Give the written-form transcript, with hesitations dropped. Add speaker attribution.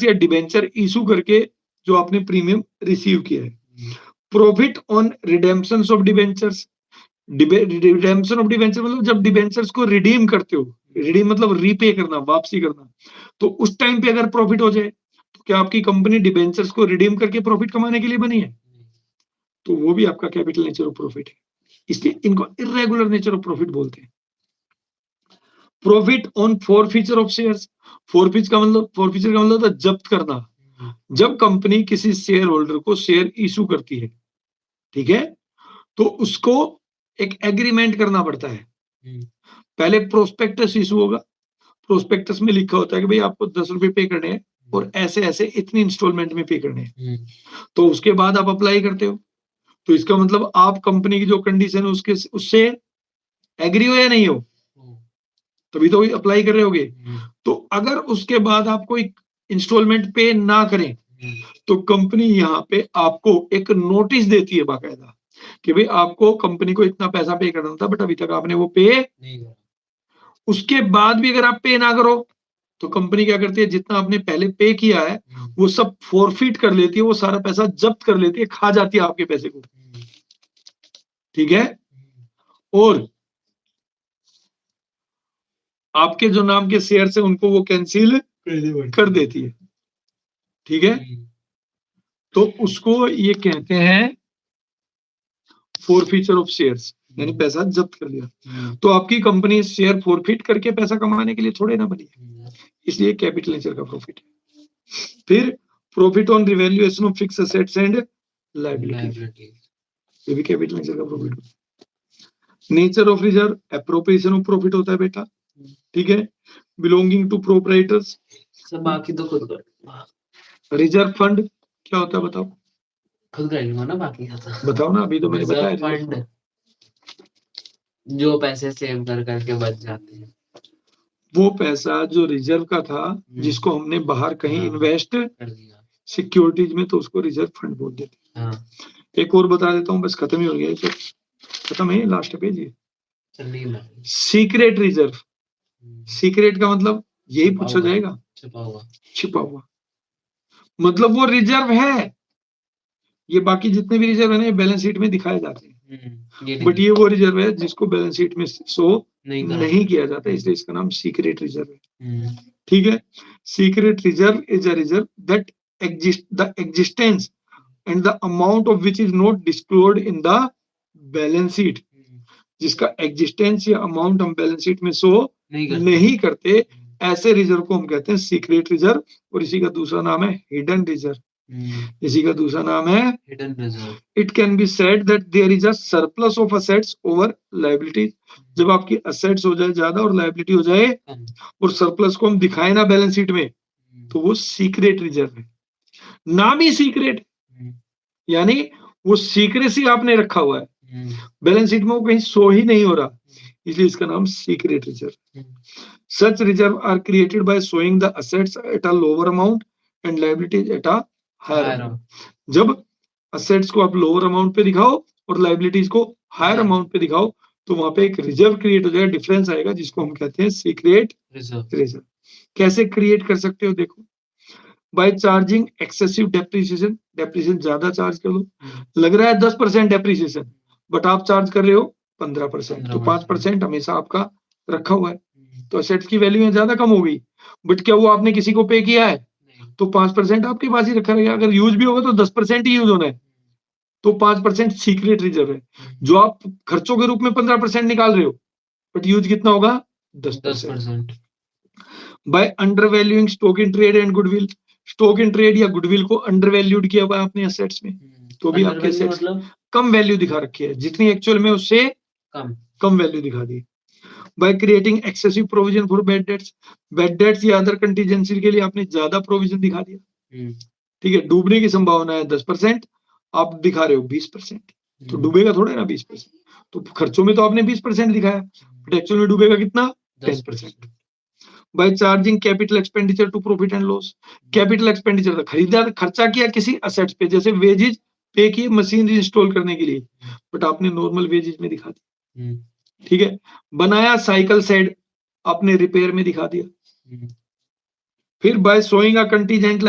Speaker 1: या debenture issue करके जो आपने प्रीमियम रिसीव किया है। Profit on redemption of debentures, redemption of debenture मतलब जब डिबेंचर्स को रिडीम करते हो, रिडीम मतलब रीपे करना, वापसी करना, तो उस टाइम पे अगर प्रॉफिट हो जाए तो क्या आपकी कंपनी डिबेंचर्स को रिडीम करके प्रॉफिट कमाने के लिए बनी है? तो वो भी आपका कैपिटल नेचर ऑफ प्रॉफिट है, इसलिए इनको इर्रेगुलर नेचर ऑफ प्रॉफिट बोलते हैं। Profit on forfeiture of shares, forfeiture का मतलब था जब्त करना। जब कंपनी किसी शेयर होल्डर को शेयर इशू करती है, ठीक है, तो उसको एक एग्रीमेंट करना पड़ता है। पहले प्रोस्पेक्टस इशू होगा, प्रोस्पेक्टस में लिखा होता है कि भाई आपको 10 रुपए पे करने हैं और ऐसे ऐसे इतनी इंस्टॉलमेंट में पे करने हैं, तो उसके बाद आप अप्लाई करते हो। तो इसका मतलब आप कंपनी की जो कंडीशन है उसके उससे एग्री हो या नहीं हो, तभी तो अप्लाई कर रहे होगे। तो अगर उसके बाद आप कोई इंस्टॉलमेंट पे ना करें तो कंपनी यहाँ पे आपको एक नोटिस देती है बाकायदा कि भाई आपको कंपनी को इतना पैसा पे करना था बट अभी तक आपने वो पे नहीं करा। उसके बाद भी अगर आप पे ना करो तो कंपनी क्या करती है, जितना आपने पहले पे किया है वो सब फॉरफिट कर लेती है, वो सारा पैसा जब्त कर लेती है, खा जाती है आपके पैसे को, ठीक है। और आपके जो नाम के शेयर है उनको वो कैंसिल कर देती है, ठीक है। तो उसको ये कहते हैं फॉरफीचर ऑफ शेयर्स, यानी पैसा जब्त कर लिया। तो आपकी कंपनी शेयर फॉरफिट करके पैसा कमाने के लिए थोड़े ना बनी है, इसलिए कैपिटल नेचर का प्रॉफिट है। फिर profit on revaluation of fixed assets and liability, ये भी कैपिटल नेचर का प्रॉफिट होता है। Nature of reserve, appropriation of profit होता है बेटा, ठीक है। बिलोंगिंग टू प्रोपराइटर्स,
Speaker 2: सब बाकी तो खुद कर।
Speaker 1: रिजर्व फंड क्या होता है बताओ?
Speaker 2: खुद करेंगे ना बाकी का तो।
Speaker 1: बताओ ना, अभी तो मैंने बताया।
Speaker 2: फंड जो पैसे सेव कर करके बच जाते हैं,
Speaker 1: वो पैसा जो रिजर्व का था जिसको हमने बाहर कहीं इन्वेस्ट कर दिया सिक्योरिटीज में, तो उसको रिजर्व फंड बोल देते हैं। एक और बता देता हूँ, बस खत्म ही हो गया, तो खत्म है, लास्ट पेज ये। सीक्रेट रिजर्व, सीक्रेट का मतलब यही पूछा जाएगा, छिपा हुआ मतलब वो रिजर्व है, ये बाकी जितने भी रिजर्व है ना ये बैलेंस शीट में दिखाए जाते हैं, बट ये वो रिजर्व है जिसको बैलेंस शीट में शो नहीं किया जाता, इसलिए इसका नाम सीक्रेट रिजर्व है, ठीक है। Secret reserve is a reserve that exist the existence and the amount of which is not disclosed in the balance sheet, जिसका एग्जिस्टेंस या अमाउंट हम बैलेंस शीट में शो नहीं करते, ऐसे रिजर्व को हम कहते हैं सीक्रेट रिजर्व। और इसी का दूसरा नाम है हिडन रिजर्व, इसी का दूसरा नाम है hidden reserve. It can be said that there is a surplus of assets over liabilities, जब आपकी असेट्स हो जाए ज्यादा और लायबिलिटी हो जाए और सरप्लस को हम दिखाए ना बैलेंस शीट में, तो वो सीक्रेट रिजर्व है। नाम ही सीक्रेट, यानी वो सीक्रेसी आपने रखा हुआ है, बैलेंस शीट में वो कहीं शो ही नहीं हो रहा, इसलिए इसका नाम secret reserve. Such reserve are created by showing the assets at a lower amount and liabilities at a higher amount. जब असेट्स को आप लोअर अमाउंट पे दिखाओ और लायबिलिटीज को हायर अमाउंट पे दिखाओ, तो वहां पे एक रिजर्व क्रिएट हो जाएगा, डिफरेंस आएगा, जिसको हम कहते हैं सीक्रेट रिजर्व। कैसे क्रिएट कर सकते हो देखो, by charging excessive depreciation, depreciation ज्यादा चार्ज कर लो, लग रहा है 10% डेप्रिसिएशन बट आप चार्ज कर रहे हो 15%, तो 5% हमेशा आपका रखा हुआ है, तो असेट्स की वैल्यू में ज्यादा कम हो गई, बट क्या वो आपने किसी को पे किया है? तो 5% आपके पास ही रखा रहेगा, अगर यूज भी होगा तो 10% ही यूज होना है, तो 5% सीक्रेट रिजर्व है। जो आप खर्चों के रूप में 15% निकाल रहे हो बट यूज कितना होगा? 10%। By under valuing stock in trade and goodwill, stock in trade या गुडविल को अंडर वैल्यूड किया हुआ है आपने असेट्स में, तो भी आपके असेट्स मतलब कम वैल्यू दिखा रखी है, जितनी एक्चुअल में उससे कम वैल्यू दिखा दी। By creating excessive provision for bad debts, bad debts या अदर कंटीजेंसी के लिए आपने ज्यादा प्रोविजन दिखा दिया, ठीक है, डूबने की संभावना है 10%, आप दिखा रहे हो 20%, तो डूबेगा थोड़ा ना 20%, तो खर्चों में तो आपने 20% दिखाया बट एक्चुअल में डूबेगा कितना? 10%। By charging capital expenditure to profit and loss, capital expenditure खरीदार खर्चा किया किसी असेट्स पे, जैसे वेजेज पे किए मशीन इंस्टॉल करने के लिए, बट आपने नॉर्मल वेजेज में दिखा दिया, ठीक है। बनाया साइकिल सेट, आपने रिपेयर में दिखा दिया, फिर बाय शोइंग अ कंटीजेंट